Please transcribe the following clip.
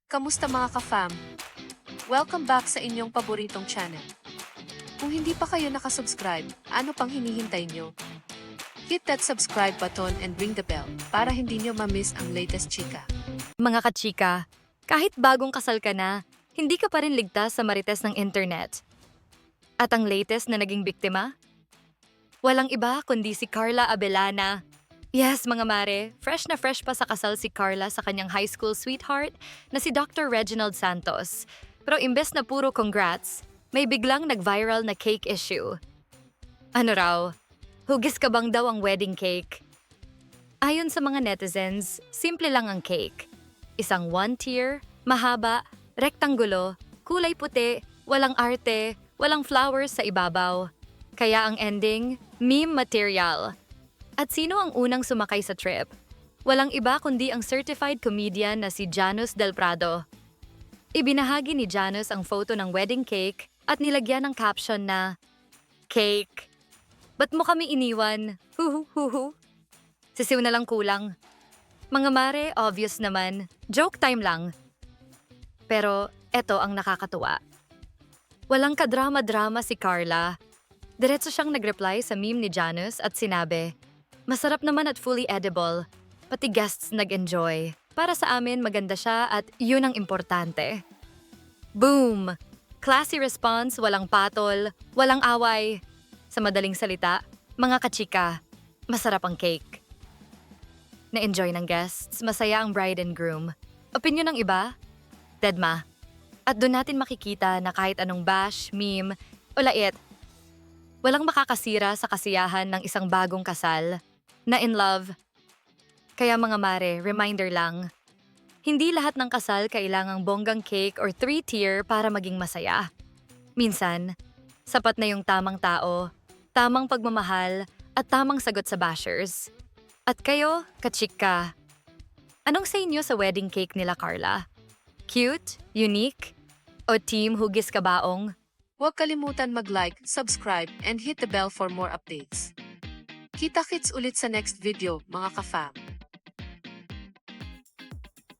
Kamusta mga ka-fam? Welcome back sa inyong paboritong channel. Kung hindi pa kayo nakasubscribe, ano pang hinihintay nyo? Hit that subscribe button and ring the bell para hindi nyo ma-miss ang latest chika. Mga kachika, kahit bagong kasal ka na, hindi ka pa rin ligtas sa marites ng internet. At ang latest na naging biktima? Walang iba kundi si Carla Abellana. Yes, mga mare, fresh na fresh pa sa kasal si Carla sa kanyang high school sweetheart na si Dr. Reginald Santos. Pero imbes na puro congrats, may biglang nag-viral na cake issue. Ano raw? Hugis ka bang daw ang wedding cake? Ayon sa mga netizens, simple lang ang cake. Isang one-tier, mahaba, rektangulo, kulay puti, walang arte, walang flowers sa ibabaw. Kaya ang ending, meme material. At sino ang unang sumakay sa trip? Walang iba kundi ang certified comedian na si Janus Del Prado. Ibinahagi ni Janus ang photo ng wedding cake at nilagyan ng caption na, "Cake. Ba't mo kami iniwan? Huhu huhu." Sisiw na lang kulang. Mga mare, obvious naman. Joke time lang. Pero eto ang nakakatuwa. Walang kadrama-drama si Carla. Diretso siyang nag-reply sa meme ni Janus at sinabi, "Masarap naman at fully edible. Pati guests nag-enjoy. Para sa amin maganda siya at yun ang importante." Boom! Classy response, walang patol, walang away. Sa madaling salita, mga kachika, masarap ang cake. Na-enjoy ng guests, masaya ang bride and groom. Opinyon ng iba? Dedma. At doon natin makikita na kahit anong bash, meme, o lait, walang makakasira sa kasiyahan ng isang bagong kasal na in love. Kaya mga mare, reminder lang, hindi lahat ng kasal kailangang bonggang cake or 3-tier para maging masaya. Minsan, sapat na yung tamang tao, tamang pagmamahal, at tamang sagot sa bashers. At kayo, kachika, anong sa inyo sa wedding cake nila Carla? Cute? Unique? O team hugis kabaong? Huwag kalimutan mag-like, subscribe, and hit the bell for more updates. Kita-kits ulit sa next video, mga ka-fam.